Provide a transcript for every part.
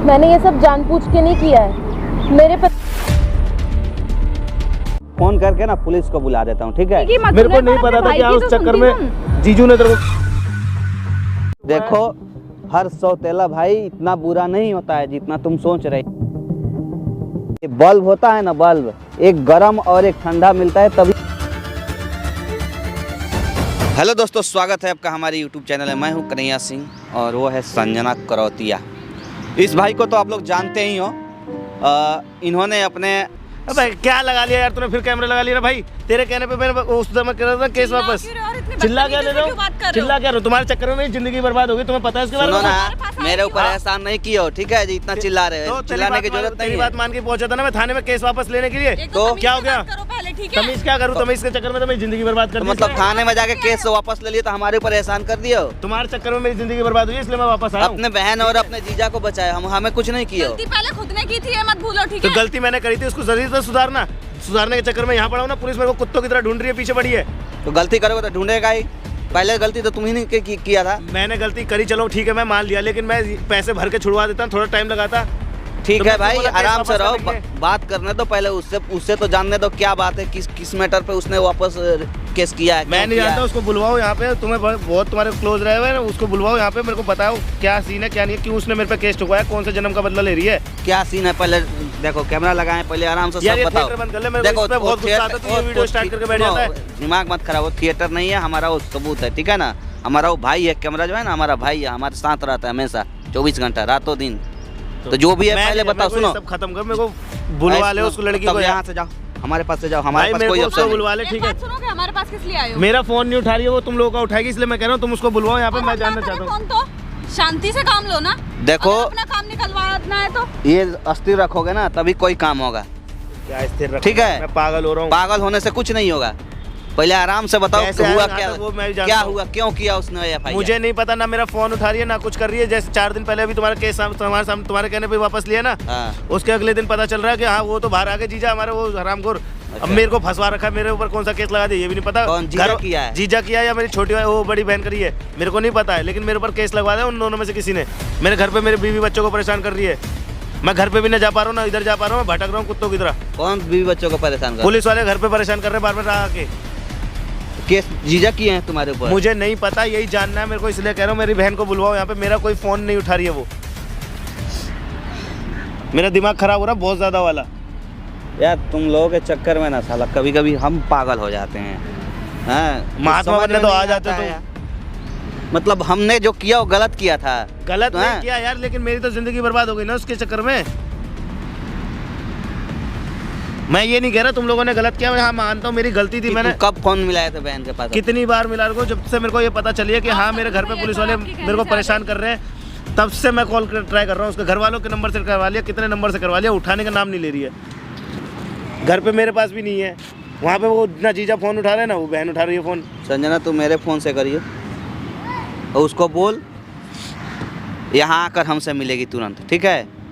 मैंने ये सब जानबूझ के नहीं किया है। मेरे फोन करके ना पुलिस को बुला देता हूँ, ठीक है? मेरे को नहीं पता था कि उस चक्कर में जीजू ने तेरे को। देखो, हर सौतेला भाई इतना बुरा नहीं होता है जितना तुम सोच रहे। बल्ब होता है ना, बल्ब, एक गरम और एक ठंडा मिलता है तभी। हेलो दोस्तों, स्वागत है आपका हमारे YouTube चैनल है। मैं हूं कन्हैया सिंह और वो है संजना करौतिया। इस भाई को तो आप लोग जानते ही हो। इन्होंने अपने अबे क्या लगा लिया यार तूने, फिर कैमरा लगा लिया ना भाई। तेरे कहने पे मैंने उस समय कर रहा था केस वापस। चिल्ला क्या ले रहे हो? चिल्ला क्या रहे हो? तुम्हारे चक्कर में मेरी जिंदगी बर्बाद हो गई, तुम्हें पता है इसके बारे में? ना, मेरे ऊपर एहसान नहीं किया हो, ठीक है जी? इतना चिल्ला रहे हो, चिल्लाने की जरूरत नहीं है। बात मान के पहुंचा था ना मैं थाने में केस वापस लेने के लिए, तो क्या हो गया? तमीज क्या करूँ? तमीज के चक्कर में तो मेरी जिंदगी बर्बाद कर दी। मतलब थाने में जाके केस वापस ले लिया तो हमारे ऊपर एहसान कर दिया हो? तुम्हारे चक्कर में मेरी जिंदगी बर्बाद हुई इसलिए मैं वापस आया। अपने बहन और अपने जीजा को बचाया, हमें कुछ नहीं किया। गलती पहले खुद ने की थी, ये मत भूलो, ठीक है? तो गलती मैंने करी थी, उसको जरूरी था सुधारने के चक्कर में यहाँ पड़ा हूँ ना। पुलिस मेरे को कुत्तों की तरह ढूंढ रही है, पीछे पड़ी है। तो गलती करोगे तो ढूंढेगा ही। पहले गलती तो तुम ही ने किया था। मैंने गलती करी, चलो ठीक है, मैं मान लिया, लेकिन मैं पैसे भर के छुड़वा देता, थोड़ा टाइम लगाता। ठीक है भाई, आराम से रहो, बात करने दो पहले उससे तो जानने दो क्या बात है, किस मैटर पे उसने वापस केस किया है। मैं नहीं जानता, उसको बुलवाओ यहाँ पे। तुम्हें बहुत तुम्हारे क्लोज रहे हुए हैं, उसको बुलवाओ यहाँ पे, मेरे को बताओ क्या सीन है क्या नहीं है, क्यों उसने मेरे पे केस ठुकवाया, कौन से जन्म का बदला ले रही है, क्या सीन है। पहले देखो, कैमरा लगाएं, पहले आराम से सब बताओ। देखो बहुत गुस्सा आता है, वीडियो स्टार्ट करके बैठ जाता है। दिमाग मत खराब हो, थिएटर नहीं है, हमारा वो सबूत है, ठीक है ना? हमारा वो भाई है, कैमरा जो है ना हमारा भाई है, हमारे साथ रहता है हमेशा 24 घंटा रातों दिन। तो जो भी है पहले बताओ। सुनो, सब खत्म कर, मेरे को बुलवा ले उस लड़की को। यहाँ से जाओ, हमारे पास से जाओ, हमारे पास कोई ऑप्शन नहीं। बुलवा ले, ठीक है? सुनोगे, हमारे पास किस लिए आए हो? मेरा फोन नहीं उठा रही है वो, तुम लोगों का उठाएगी, इसलिए मैं कह रहा हूँ तुम उसको बुलवाओ यहाँ पे। मैं जानना चाहता हूँ। तो शांति से काम लो ना। देखो, अपना काम निकलवाना है तो ये अस्थिर रखोगे ना तभी कोई काम होगा। क्या स्थिर? ठीक है, मैं पागल हो रहा हूँ। पागल होने से कुछ नहीं होगा। पहले आराम से बताओ हुआ क्या हुआ, क्यों किया उसने एफआईआर? मुझे नहीं पता, ना मेरा फोन उठा रही है ना कुछ कर रही है। जैसे 4 दिन पहले अभी तुम्हारा केस तुम्हारे कहने पे वापस लिया ना, उसके अगले दिन पता चल रहा है कि हाँ वो तो बाहर आ गए जीजा हमारे, वो हरामखोर। अब मेरे को फंसवा रखा है, मेरे ऊपर कौन सा केस लगा दिया ये भी नहीं पता। कौन जीजा किया है? जीजा किया या मेरी छोटी वो बड़ी बहन करी है, मेरे को नहीं पता है, लेकिन मेरे ऊपर केस लगवा दिया उन दोनों में से किसी ने। मेरे घर पे मेरे बीवी बच्चों को परेशान कर रही है। मैं घर पे भी न जा पा रहा हूँ, ना इधर जा पा रहा हूँ, भटक रहा हूँ कुत्तों की तरह। कौन बीवी बच्चों को परेशान कर? पुलिस वाले घर पे परेशान कर रहे हैं बार-बार आके। केस जीजा किए हैं तुम्हारे ऊपर? मुझे नहीं पता, यही जानना है मेरे को, इसलिए कह रहा हूँ मेरी बहन को बुलवाओ यहाँ पे। मेरा कोई फोन नहीं उठा रही है वो। मेरा दिमाग खराब हो रहा बहुत ज्यादा वाला। यार तुम लोगों के चक्कर में ना साला कभी कभी हम पागल हो जाते हैं। महात्मा बनने तो आ जाते तो। मतलब हमने जो किया वो गलत किया था। गलत नहीं किया यार, लेकिन मेरी तो जिंदगी बर्बाद हो गई ना उसके चक्कर में। मैं ये नहीं कह रहा तुम लोगों ने गलत किया, मैं हाँ मानता हूँ मेरी गलती थी। मैंने कब फोन मिलाया था बहन के पास? कितनी बार मिला रहा हूँ, जब से मेरे को ये पता चली है कि हाँ मेरे घर पे पुलिस वाले मेरे को परेशान कर रहे हैं, तब से मैं कॉल ट्राई कर रहा हूँ। उसके घर वालों के नंबर से करवा लिया, कितने नंबर से करवा लिया, उठाने का नाम नहीं ले रही है। घर पे मेरे पास भी नहीं है, वहाँ पे वो ना जीजा फोन उठा रहे हैं ना वो बहन उठा रही है फोन। संजना तू मेरे फोन से करिए और उसको बोल यहाँ आकर हमसे मिलेगी तुरंत, ठीक है?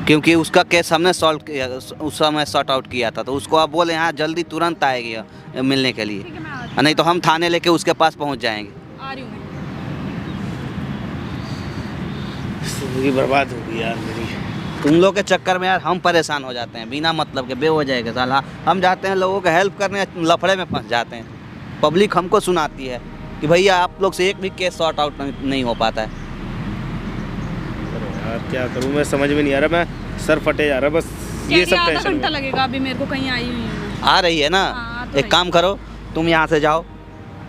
क्योंकि उसका केस हमने सॉल्व किया, उस समय सॉर्ट आउट किया था, तो उसको आप बोले यहाँ जल्दी तुरंत आएगी मिलने के लिए, नहीं तो हम थाने लेके उसके पास पहुँच जाएंगे। आ रही हूँ मैं। जिंदगी बर्बाद हो गई यार मेरी। तुम लोग के चक्कर में यार हम परेशान हो जाते हैं बिना मतलब के, बेवजह के साला। हम जाते हैं लोगों के हेल्प करने, लफड़े में फंस जाते हैं। पब्लिक हमको सुनाती है कि भैया आप लोग से एक भी केस सॉर्ट आउट नहीं हो पाता है। यार क्या करूं, मैं समझ में नहीं आ रहा, मैं सर फटे जा रहा बस। ये सब आधा टेंशन घंटा लगेगा, अभी मेरे को कहीं आई हुई है। आ रही है ना? तो एक काम करो, तुम यहाँ से जाओ,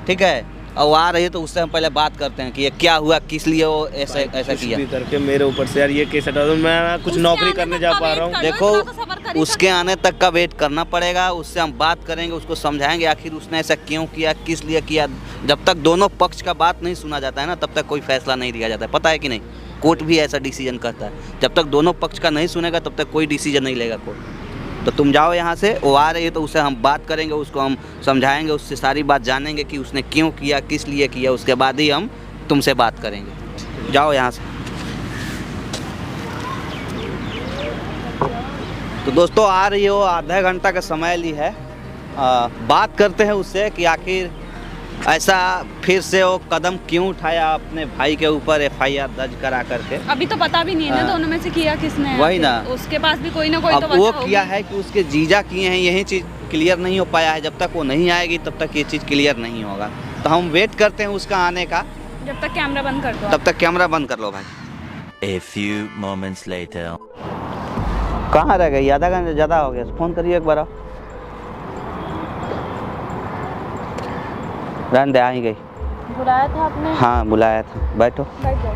ठीक है? और आ रही है तो उससे हम पहले बात करते हैं कि ये क्या हुआ, किस लिए वो ऐसा किया करके मेरे ऊपर से। यार ये केस हटा दो, मैं कुछ नौकरी करने जा पा रहा हूँ। देखो उसके आने तक का वेट करना पड़ेगा, उससे हम बात करेंगे, उसको समझाएंगे आखिर उसने ऐसा क्यों किया, किस लिए किया। जब तक दोनों पक्ष का बात नहीं सुना जाता है ना, तब तक कोई फैसला नहीं लिया जाता है, पता है कि नहीं? कोर्ट भी ऐसा डिसीजन करता है, जब तक दोनों पक्ष का नहीं सुनेगा तब तक कोई डिसीजन नहीं लेगा कोर्ट। तो तुम जाओ यहाँ से, वो आ रही है तो उससे हम बात करेंगे, उसको हम समझाएंगे, उससे सारी बात जानेंगे कि उसने क्यों किया, किस लिए किया, उसके बाद ही हम तुमसे बात करेंगे। जाओ यहाँ से। तो दोस्तों आ रही हो, आधा घंटा का समय ली है, बात करते हैं उससे कि आखिर ऐसा फिर से वो कदम क्यों उठाया अपने भाई के ऊपर FIR दर्ज करा करके? अभी तो पता भी नहीं है ना हाँ। दोनों में से किया किसने है। वही ना। उसके पास भी कोई ना कोई अब तो वो वजह किया होगी। है कि उसके जीजा किए हैं, यही चीज़ क्लियर नहीं हो पाया है। जब तक वो नहीं आएगी तब तक ये चीज़ क्लियर नहीं होगा। तो हम वेट करते हैं उसका आने का। जब तक कैमरा बंद कर दो। तब तक कैमरा बंद कर लो भाई। A few moments later. कहाँ रह गई? आधा घंटा ज़्यादा हो गया। फ़ोन करिए एक बार। रहने दे, आ ही गई। बुलाया था आपने? हाँ बुलाया था। बैठो। बैठ जाओ।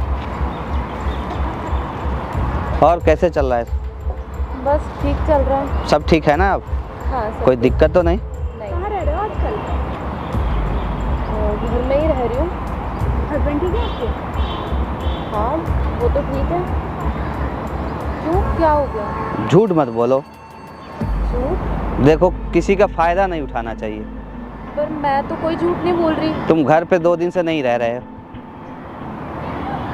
और कैसे चल रहा है? बस ठीक चल रहा है। सब ठीक है ना अब? हाँ सब कोई दिक्कत तो नहीं? नहीं। कहाँ रह रहे हो आजकल? घर में ही रह रही हूँ। हस्बैंड ठीक है आपके? हाँ वो तो ठीक है। क्यों, क्या हो गया? झूठ मत बोलो। झूठ? देखो किसी का फ़ायदा नहीं उठाना चाहिए। पर मैं तो कोई झूठ नहीं बोल रही। तुम घर पे 2 दिन से नहीं रह रहे हो।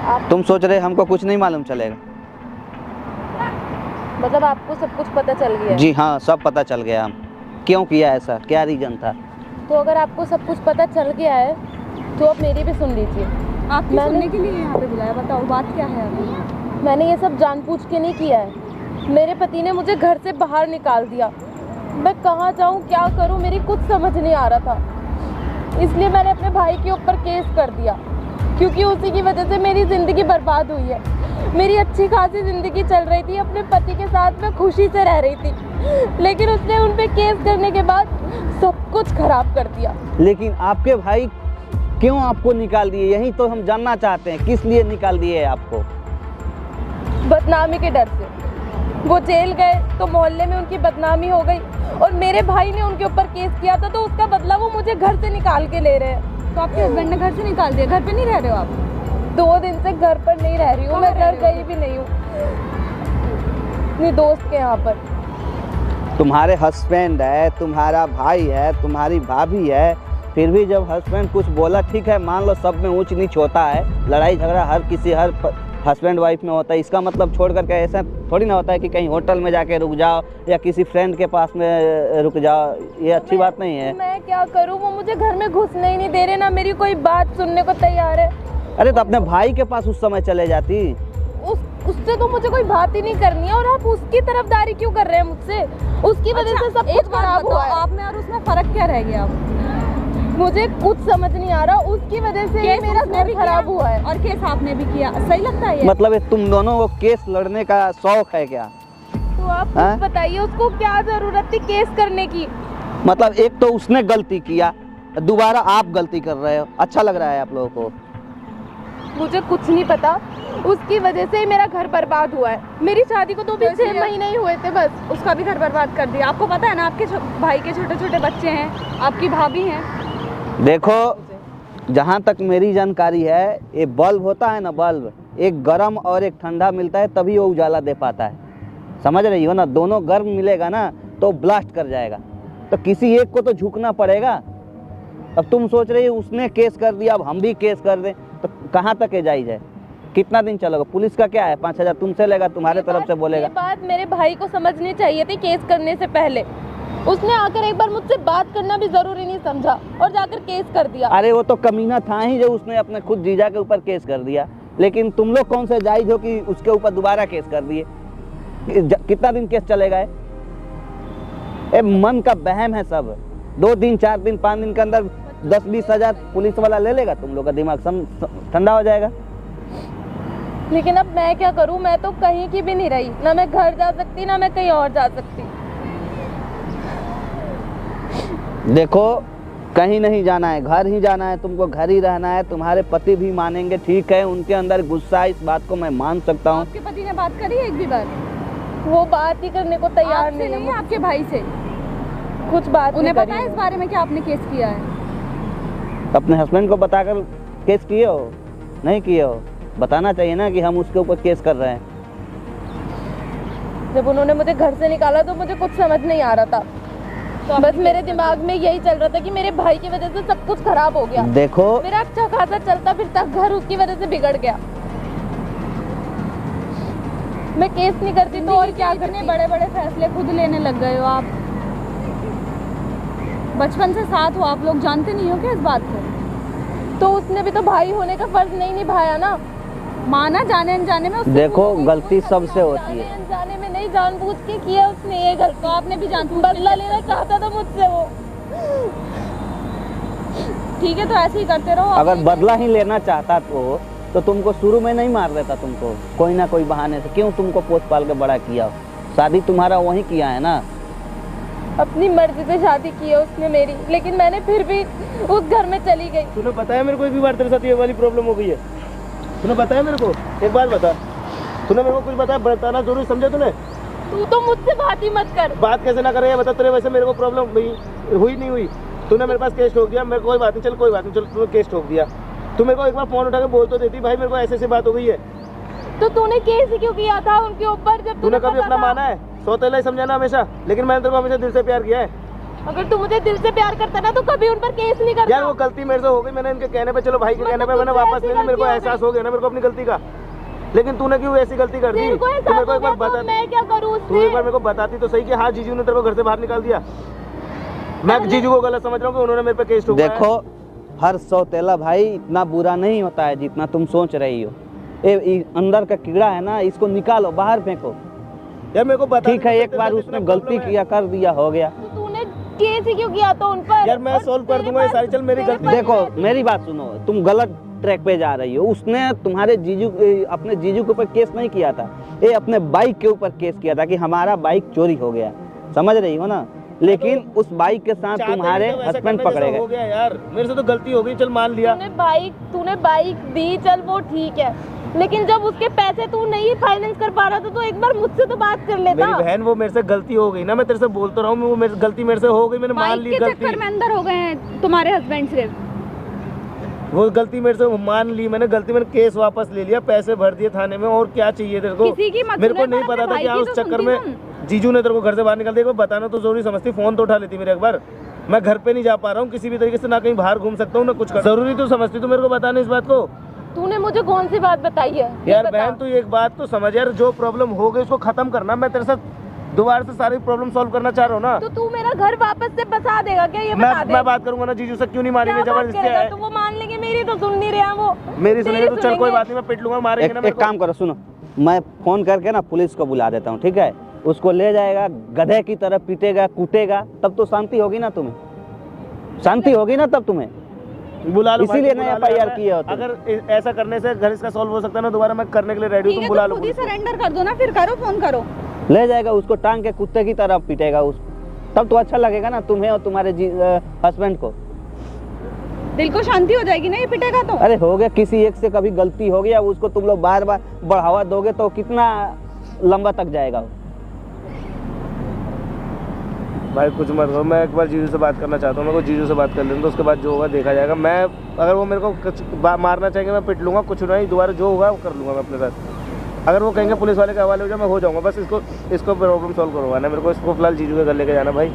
आप तुम सोच रहे हमको कुछ नहीं मालूम चलेगा? मतलब आपको सब कुछ पता चल गया है? जी हाँ, सब पता चल गया। हम क्यों किया ऐसा, क्या रीज़न था? तो अगर आपको सब कुछ पता चल गया है तो आप मेरी भी सुन लीजिए। आपकी मैंने- सुनने के लिए यहाँ पे बुलाया, बताओ बात क्या है अभी? मैंने ये सब जानबूझ के नहीं किया है। मेरे पति ने मुझे घर से बाहर निकाल दिया। मैं कहाँ जाऊँ, क्या करूँ, मेरी कुछ समझ नहीं आ रहा था। इसलिए मैंने अपने भाई के ऊपर केस कर दिया, क्योंकि उसी की वजह से मेरी ज़िंदगी बर्बाद हुई है। मेरी अच्छी खासी ज़िंदगी चल रही थी, अपने पति के साथ मैं खुशी से रह रही थी, लेकिन उसने उन पे केस करने के बाद सब कुछ खराब कर दिया। लेकिन आपके भाई क्यों आपको निकाल दिए, यही तो हम जानना चाहते हैं। किस लिए निकाल दिए आपको? बदनामी के डर से। वो जेल गए तो मोहल्ले में उनकी बदनामी हो गई, और मेरे भाई ने उनके ऊपर केस किया था, तो उसका बदला वो मुझे घर से निकाल के ले रहे हैं। तो आपके हस्बैंड ने घर से निकाल दिया? घर पे नहीं रह रहे हो आप? 2 दिन से घर पर नहीं रह रही हूँ, मैं घर गई भी नहीं हूँ, अपनी दोस्त के यहाँ पर। तुम्हारे हस्बैंड है, तुम्हारा भाई है, तुम्हारी भाभी है, फिर भी जब हस्बैंड कुछ बोला, ठीक है मान लो सब में ऊंच नीच होता है, लड़ाई झगड़ा हर हस्बैंड वाइफ में होता है। इसका मतलब छोड़ करके ऐसा थोड़ी ना होता है कि कहीं होटल में जाके रुक जाओ या किसी फ्रेंड के पास में रुक जाओ। ये अच्छी बात नहीं है। मैं क्या करूँ, वो मुझे घर में घुसने ही नहीं दे रहे, ना मेरी कोई बात सुनने को तैयार है। अरे तो अपने भाई के पास उस समय चले जाती। उससे तो मुझे कोई बात ही नहीं करनी है, और आप उसकी तरफदारी क्यों कर रहे हैं मुझसे? उसकी वजह से सब कुछ खराब हुआ है। आप में और उसमें फर्क क्या रह गया? मुझे कुछ समझ नहीं आ रहा, उसकी वजह से ही मेरा घर खराब हुआ है। और केस आपने भी किया, सही लगता है ये? मतलब ये तुम दोनों को केस लड़ने का शौक है क्या? तो आप हाँ? कुछ बताइए, उसको क्या जरूरत थी केस करने की? मतलब एक तो उसने गलती किया, दोबारा आप गलती कर रहे हो। अच्छा लग रहा है आप लोगों को? मुझे कुछ नहीं पता, उसकी वजह से ही मेरा घर बर्बाद हुआ है। मेरी शादी को तो भी 6 महीने ही हुए थे बस। उसका भी घर बर्बाद कर दिया। आपको पता है ना, आपके भाई के छोटे छोटे बच्चे हैं, आपकी भाभी हैं। देखो जहाँ तक मेरी जानकारी है, ये बल्ब होता है ना, बल्ब एक गर्म और एक ठंडा मिलता है तभी वो उजाला दे पाता है। समझ रही हो ना? दोनों गर्म मिलेगा ना तो ब्लास्ट कर जाएगा। तो किसी एक को तो झुकना पड़ेगा। अब तुम सोच रही हो उसने केस कर दिया, अब हम भी केस कर दें, तो कहाँ तक ये जायज़ है? कितना दिन चलेगा? पुलिस का क्या है, 5,000 तुमसे लेगा, तुम्हारे तरफ से बोलेगा। ये बात मेरे भाई को समझनी चाहिए थी केस करने से पहले। उसने आकर एक बार मुझसे बात करना भी जरूरी नहीं समझा और जाकर केस कर दिया। अरे वो तो कमीना था ही जो उसने अपने खुद जीजा के ऊपर केस कर दिया। लेकिन तुम लोग कौन से जायज हो कि उसके ऊपर दोबारा केस कर दिए? कितना दिन केस चलेगा? ये मन का बहम है सब। 2 दिन 4 दिन 5 दिन के अंदर 10-20 हज़ार पुलिस वाला ले लेगा, तुम लोग का दिमाग ठंडा हो जाएगा। लेकिन अब मैं क्या करूं? मैं तो कहीं की भी नहीं रही, ना मैं घर जा सकती ना मैं कहीं और जा सकती। देखो कहीं नहीं जाना है, घर ही जाना है, तुमको घर ही रहना है। तुम्हारे पति भी मानेंगे, ठीक है, उनके अंदर गुस्सा है, इस बात को मैं मान सकता हूँ। आपके पति ने बात करी है एक भी बार? वो बात ही करने को तैयार आपसे नहीं नहीं, है। आपके भाई से कुछ बात उन्हें नहीं पता करी है इस बारे में कि आपने केस किया है? अपने हस्बैंड को बताकर केस किए हो? नहीं किए हो? बताना चाहिए ना कि हम उसके ऊपर केस कर रहे हैं। जब उन्होंने मुझे घर से निकाला तो मुझे कुछ समझ नहीं आ रहा था। तो बस मेरे दिमाग में यही चल रहा था कि मेरे भाई की वजह से सब कुछ खराब हो गया। देखो मेरा अच्छा खासा चलता फिरता घर उसकी वजह से बिगड़ गया। मैं केस नहीं करती तो और क्या करती? बड़े बड़े फैसले खुद लेने लग गए हो आप। बचपन से साथ हो आप लोग, जानते नहीं हो क्या इस बात को? तो उसने भी तो भाई होने का फर्ज नहीं निभाया ना। माना जाने अनजाने में उससे देखो भूल गई। गलती सबसे होती जाने है। अनजाने में नहीं, जानबूझ के किया उसने ये गलती। तो आपने भी जानबूझ के बदला लेना चाहता था मुझसे वो। ठीक है, तो ऐसे ही करते रहो। अगर बदला ही लेना चाहता तो तुमको शुरू में नहीं मार देता, तुमको कोई ना कोई बहाने से। क्यों तुमको पोस पाल के बड़ा किया? शादी तुम्हारा वही किया है ना। अपनी मर्जी से शादी की है उसने मेरी, लेकिन मैंने फिर भी उस घर में चली गई। तूने बताया मेरे को एक भी बार तेरे साथ ये वाली प्रॉब्लम हो गई है? तूने बताया मेरे को? एक बात बता, तूने मेरे को कुछ बताया? बताना जरूरी समझा तूने? तू तो मुझसे बात ही मत कर। बात कैसे ना करे ये बता। तेरे वैसे मेरे को प्रॉब्लम हुई नहीं हुई? तूने मेरे पास केस ठोक दिया, मेरे को कोई बात नहीं, चल कोई बात नहीं, चल तूने केस ठोक दिया। तू मेरे को एक बार फोन उठा के बोल तो देती, भाई मेरे को ऐसे बात हो गई है। तो तूने केस ही क्यों किया था उनके ऊपर जब तूने तुझे कभी पता अपना था? माना है? सौतेला ही समझा ना हमेशा, लेकिन मैंने तेरे को हमेशा दिल से प्यार किया है। अगर तू मुझे दिल से प्यार करता ना तो कभी उन पर केस नहीं करता। यार वो गलती मेरे से हो गई, मैंने इनके कहने पे, चलो भाई के कहने पे मैंने वापस ले ली। मेरे को एहसास हो गया ना मेरे को अपनी गलती का, लेकिन तूने क्यों ऐसी गलती कर दी? तेरे को तू एहसास मेरे को हो एक बार गया तो बता, मैं क्या करूं तू एक उससे? बार मेरे को बताती तो सही कि हाँ जीजू ने तेरे को घर से बाहर निकाल दिया। मैं जीजू को गलत समझ रहा हूँ कि उन्होंने मेरे पे केस ठोका है। देखो हर सौतेला भाई इतना बुरा नहीं होता है जितना तुम सोच रही हो। ये अंदर का कीड़ा है ना, इसको निकालो, बाहर फेंको। यार मेरे को बता। ठीक है, एक बार उसने गलती किया, कर दिया, हो गया। तो तूने केस ही क्यों किया तो उन पर? यार मैं और सॉल्व कर तेरे दूंगा ये पास- सारी, चल मेरी तेरे गलती। पास- देखो मेरी बात सुनो, तुम गलत ट्रैक पे जा रही हो। उसने तुम्हारे अपने जीजू के ऊपर केस नहीं किया था, ये अपने बाइक के ऊपर केस किया था कि हमारा बाइक चोरी हो गया, समझ रही हो ना। लेकिन उस बाइक के साथ चाहते तुम्हारे नहीं तो वैसा हस्बैंड करना पकड़े जैसा हो गए। गया यार, मेरे से तो गलती हो गई, चल मान लिया। तूने बाइक दी, चल वो ठीक है, लेकिन जब उसके पैसे तू नहीं फाइनेंस कर पा रहा था तो एक बार मुझसे तो बात कर लेता। मेरी बहन वो मेरे से गलती हो गई ना, मैं तेरे से बोलता रहा हूँ, वो मेरी गलती मेरे से हो गई, मैंने मान बाइक ली के गलती। चक्कर में अंदर हो गए हैं तुम्हारे हस्बैंड सिर्फ। वो गलती मेरे से मान ली मैंने, गलती मैंने केस वापस ले लिया, पैसे भर दिए थाने में, और क्या चाहिए तेरे को? किसी की मत मेरे को सुने, नहीं पर पता अपने था कि भाई हाँ की उस तो चक्कर सुनती में जीजू ने तेरे को घर से बाहर निकाल दिया। एक बार बताना तो जरूरी समझती, फोन तो उठा लेती मेरे एक बार। मैं घर पे नहीं जा पा रहा हूँ किसी भी तरीके से, ना कहीं बाहर घूम सकता हूँ ना कुछ कर। जरूरी तो समझती तो मेरे को बताना इस बात को। तूने मुझे कौन सी बात बताई है? ये यार बता। बहन तू एक बात तो समझ यार, जो प्रॉब्लम हो गई उसको खत्म करना। मैं तेरे साथ दोबारा से सारी प्रॉब्लम सॉल्व करना चाह रहा हूँ ना। तो तू मेरा घर वापस से बसा देगा क्या? ये बता दे। मैं बात करूंगा ना जीजू से, क्यों नहीं मारेंगे? क्या बात जबरदस्ती करेगा? है तो वो मान लेंगे, मेरी तो सुन नहीं रहा वो। मेरी सुनेंगे तेरी तो चल कोई सुनेंगे। बात नहीं, मैं पिट लूंगा, मारेंगे ना एक मेरे को। काम करो, सुनो, मैं फोन करके ना पुलिस को बुला देता हूँ, ठीक है? उसको ले जाएगा, गधे की तरह पीटेगा, कूटेगा, तब तो शांति होगी ना तुम्हें, शांति होगी ना तब तुम्हें। बुला लो इसीलिए भाई, नया बुला लो FIR यार। किया हो तुम। अगर ऐसा करने से घर इसका सॉल्व हो सकता है ना, दोबारा मैं करने के लिए रेडी हूँ, ठीक तुम है, बुला तो लो खुद ही पुलिस को। सरेंडर कर दो ना, फिर करो, फोन करो। ले जाएगा उसको, टांग के कुत्ते की तरह पीटेगा उस, तब तो अच्छा लगेगा ना तुम्हें और तुम्हारे हस्बैंड को। दिल को शांति हो जाएगी ना ये पिटेगा तो। अरे हो गया, किसी एक से कभी गलती हो गया, उसको तुम लोग बार बार बढ़ावा दोगे तो कितना लंबा तक जाएगा वो। भाई कुछ मत करो, मैं एक बार जीजू से बात करना चाहता हूँ, मेरे को जीजू से बात कर लेने तो उसके बाद जो होगा देखा जाएगा। मैं अगर वो मेरे को मारना चाहेंगे मैं पिट लूंगा, कुछ नहीं, दोबारा जो होगा वो कर लूंगा मैं अपने साथ। अगर वो कहेंगे पुलिस वाले के हवाले हो जाए, मैं हो जाऊंगा। बस इसको प्रॉब्लम सॉल्व करवाना है मेरे को। इसको फिलहाल जीजू के घर लेके जाना भाई,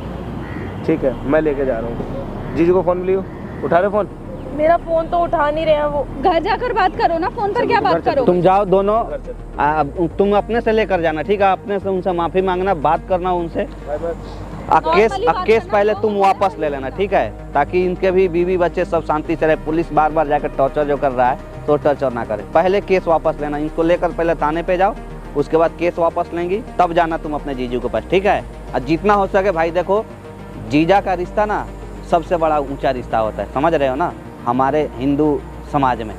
ठीक है? मैं लेके जा रहा हूँ। जीजू को फ़ोन मिली, उठा रहे फ़ोन? मेरा फोन तो उठा नहीं रहे हैं वो। घर जाकर बात करो ना, फोन पर क्या बात करो? तुम जाओ दोनों, तुम अपने से लेकर जाना, ठीक है? अपने से उनसे माफी मांगना, बात करना उनसे। Normally बात केस करना, पहले वो तुम वापस ले लेना, ठीक है? ताकि इनके भी बीवी बच्चे सब शांति से रहे। पुलिस बार बार जाकर टॉर्चर जो कर रहा है तो टॉर्चर ना करे। पहले केस वापस लेना, इनको लेकर पहले थाने पे जाओ, उसके बाद केस वापस लेंगी, तब जाना तुम अपने जीजू के पास, ठीक है? और जितना हो सके भाई, देखो जीजा का रिश्ता ना सबसे बड़ा ऊंचा रिश्ता होता है, समझ रहे हो ना? हमारे हिंदू समाज में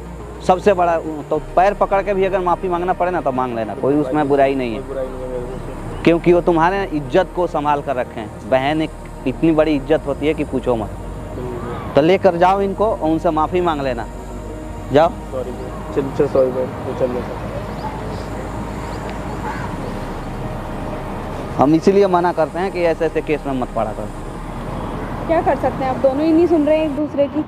सबसे बड़ा, तो पैर पकड़ के भी अगर माफ़ी मांगना पड़े ना तो मांग लेना, कोई उसमें बुराई नहीं है, क्योंकि वो तुम्हारे इज्जत को संभाल कर रखे हैं। बहन एक इतनी बड़ी इज्जत होती है कि पूछो मत। तो लेकर जाओ इनको और उनसे माफ़ी मांग लेना, जाओ। चल सॉरी भाई, चल। हम इसीलिए मना करते हैं कि ऐसे ऐसे केस में मत पड़ा करो। क्या कर सकते हैं, अब दोनों ही नहीं सुन रहे हैं एक दूसरे की।